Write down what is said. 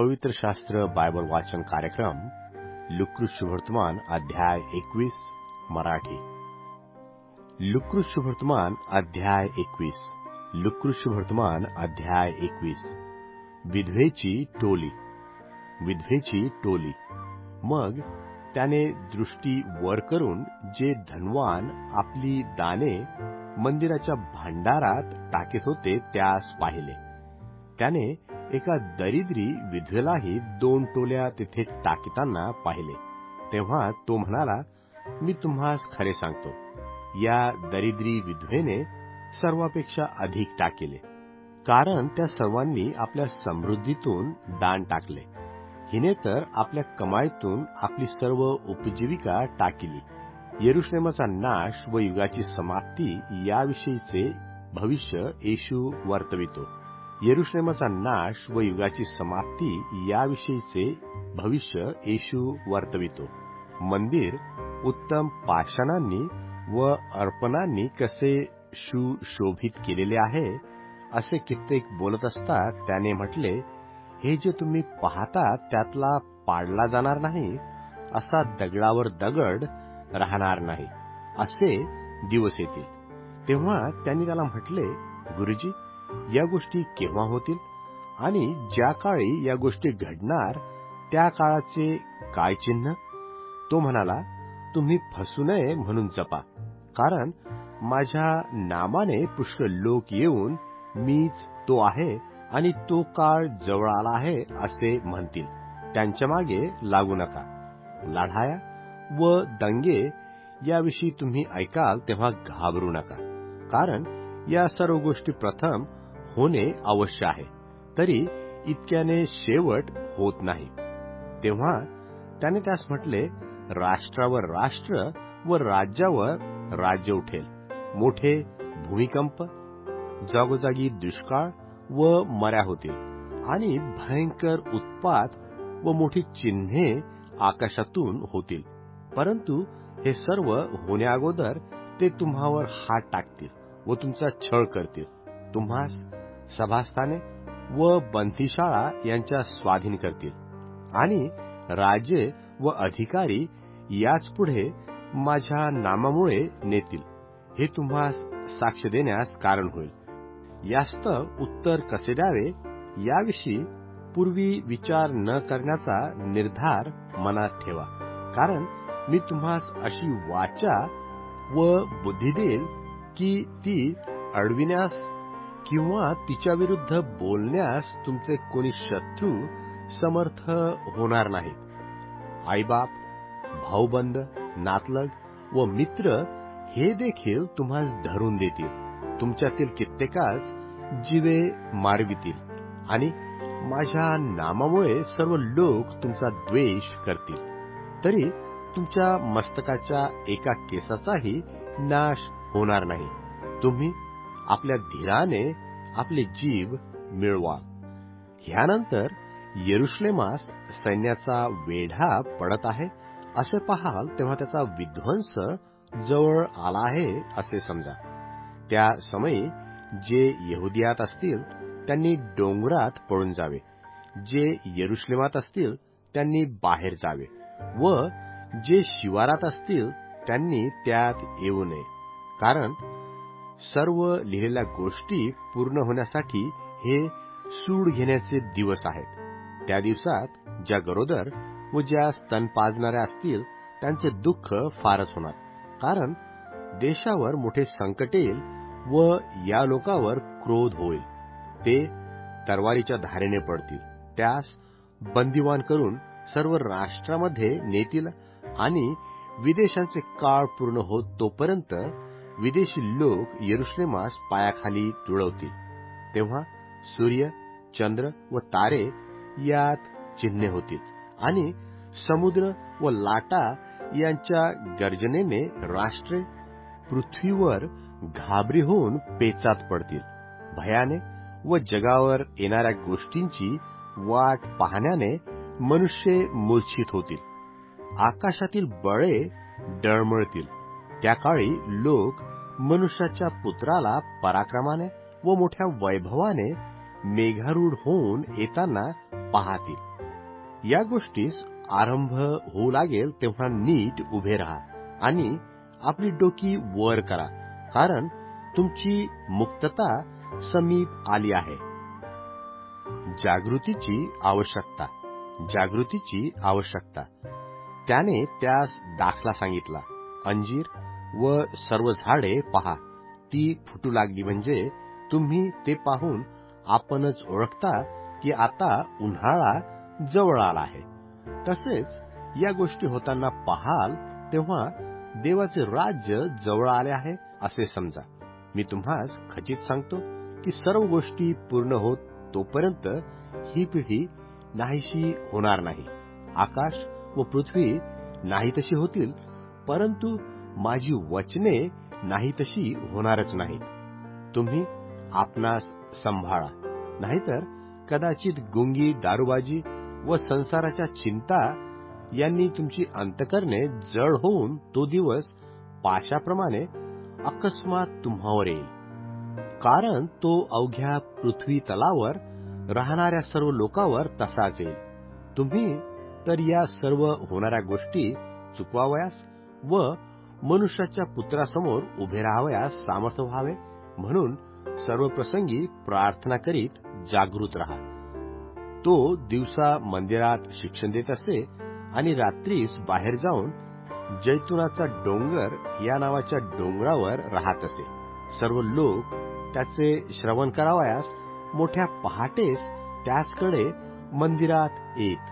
पवित्र शास्त्र बायबल वाचन कार्यक्रम लुक्रू शुभवर्तमान अध्याय 21 मराठी. लुक्रू शुभवर्तमान अध्याय 21. लुक्रू शुभवर्तमान अध्याय 21. विधवेची टोली. विधवेची टोली. मग त्याने दृष्टी वर करून जे धनवान आपली दाने मंदिराच्या भांडारात टाकीत होते त्यास पाहिले. त्याने एका दरिद्री विधवेलाही 2 टोल्या तिथे टाकीताना पाहिले. तेव्हा तो म्हणाला, मी तुम्हास खरे सांगतो, या दरिद्री विधवेने सर्वापेक्षा अधिक टाकिले, कारण त्या सर्वांनी आपल्या समृद्धीतून दान टाकले. हिने तर आपल्या कमाईतून आपली सर्व उपजीविका टाकिली. यरुशलेमाचा नाश व युगाची समाप्ती याविषयीचे भविष्य येशू वर्तवितो. यरुशलेमाचा नाश व युगाची समाप्ती याविषयीचे भविष्य येशू वर्तवितो. मंदिर उत्तम पाषाणांनी व अर्पणांनी कसे सुशोभित केलेले आहे, असे कित्येक बोलत असता त्याने म्हटले, हे जे तुम्ही पाहता त्यातला पाडला जाणार नाही, असा दगडावर दगड राहणार नाही. असे दिवस येतील. तेव्हा त्यांनी त्याला म्हटले, गुरुजी, या गोष्टी केव्हा होतील आणि ज्या काळी या गोष्टी घडणार त्या काळाचे काय चिन्ह? तो म्हणाला, तुम्ही फसू नये म्हणून जपा, कारण माझ्या नामाने पुष्कळ लोक येऊन मीच तो आहे आणि तो काळ जवळ आला आहे असे म्हणतील. त्यांच्या मागे लागू नका. लढाया व दंगे याविषयी तुम्ही ऐकाल तेव्हा घाबरू नका, कारण या सर्व गोष्टी प्रथम होणे अवश्य आहे, तरी इतक्याने शेवट होत नाही. तेव्हा त्याने त्यास म्हटले, राष्ट्रावर राष्ट्र व राज्यावर राज्य उठेल. मोठे भूमिकंप, जागोजागी दुष्काळ व मऱ्या होतील आणि भयंकर उत्पात व मोठी चिन्हे आकाशातून होतील. परंतु हे सर्व होण्याअगोदर ते तुम्हावर हात टाकतील व तुमचा छळ करतील. तुम्हास सभास्थाने व बंदीशाळा यांच्या स्वाधीन करतील आणि राजे व अधिकारी याच पुढे माझ्या नामामुळे नेतील. हे तुम्हास साक्ष देण्यास कारण होईल. यास्त उत्तर कसे द्यावे याविषयी पूर्वी विचार न करण्याचा निर्धार मनात ठेवा, कारण मी तुम्हास अशी वाचा व बुद्धी देईल की ती अडविण्यास किंवा तिच्या विरुद्ध बोलण्यास तुमचे कोणी शत्रू समर्थ होणार नाहीत. आईबाप, भाऊबंद, नातलग व मित्र हे देखील तुम्हास धरून देतील. तुमच्यातील कित्येकास जीवे मारवितील आणि माझ्या नामामुळे सर्व लोक तुमचा द्वेष करतील. तरी तुमच्या मस्तकाच्या एका केसाचाही नाश होणार नाही. तुम्ही आपल्या धीराने आपले जीव मिळवा. ह्यानंतर यरुशलेमास सैन्याचा वेढा पडत आहे असे पाहाल तेव्हा त्याचा विध्वंस जवळ आला आहे असे समजा. त्या समयी जे यहुदियात असतील त्यांनी डोंगरात पळून जावे, जे यरुशलेमात असतील त्यांनी बाहेर जावे व जे शिवारात असतील त्यांनी त्यात येऊ नये, कारण सर्व लिहिलेल्या गोष्टी पूर्ण होण्यासाठी हे सूड घेण्याचे दिवस आहेत. त्या दिवसात ज्या गरोदर व ज्या स्तन पाजणाऱ्या असतील त्यांचे दुःख फारच होणार, कारण देशावर मोठे संकट येईल व या लोकावर क्रोध होईल. ते तरवारीच्या धारेने पडतील, त्यास बंदिवान करून सर्व राष्ट्रामध्ये नेतील आणि विदेशांचे काळ पूर्ण होत तोपर्यंत विदेशी लोक यरुशलेमास पायाखाली तुळवतील. तेव्हा सूर्य, चंद्र व तारे यात चिन्हे होतील आणि समुद्र व लाटा यांच्या गर्जनेने राष्ट्रे पृथ्वीवर घाबरी होऊन पेचात पडतील. भयाने व जगावर येणाऱ्या गोष्टींची वाट पाहण्याने मनुष्य मूर्छित होतील. आकाशातील बळे डळमळतील. त्या काळी लोक मनुष्याच्या पुत्राला पराक्रमाने व मोठ्या वैभवाने मेघारूढ होऊन येताना पाहतील. या गोष्टीस आरंभ होऊ लागेल तेव्हा नीट उभे राहा आणि आपली डोकी वर करा, कारण तुमची मुक्तता समीप आली आहे. जागृतीची आवश्यकता, जागृतीची आवश्यकता. त्याने त्यास दाखला सांगितला. अंजीर व सर्व झाडे पहा, ती फुटू लागली, म्हणजे तुम्ही ते पाहून आपणच ओळखता की आता उन्हाळा जवळ आला आहे. तसेच या गोष्टी होताना पाहाल तेव्हा देवाचे राज्य जवळ आले आहे असे समजा. मी तुम्हास खचित सांगतो की सर्व गोष्टी पूर्ण होत तोपर्यंत ही पिढी नाहीशी होणार नाही. आकाश व पृथ्वी नाही तशी होतील, परंतु माझी वचने नाही तशी होणारच नाहीत. तुम्ही आपणास सांभाळा, नाहीतर कदाचित गुंगी, दारूबाजी व संसाराच्या चिंता यांनी तुमची अंतकरणे जड होऊन तो दिवस पाशाप्रमाणे अकस्मात तुम्हावर येईल. कारण तो अवघ्या पृथ्वी तलावर राहणाऱ्या सर्व लोकांवर तसाच येईल. तुम्ही तर या सर्व होणाऱ्या गोष्टी चुकवावयास व मनुष्याच्या पुत्रासमोर उभे राहावयास सामर्थ्य व्हावे म्हणून सर्व प्रसंगी प्रार्थना करीत जागृत राहा. तो दिवसा मंदिरात शिक्षण देत असे आणि रात्रीस बाहेर जाऊन जैतुनाचा डोंगर या नावाच्या डोंगरावर राहत असे. सर्व लोक त्याचे श्रवण करावयास मोठ्या पहाटेस त्याचकडे मंदिरात येत.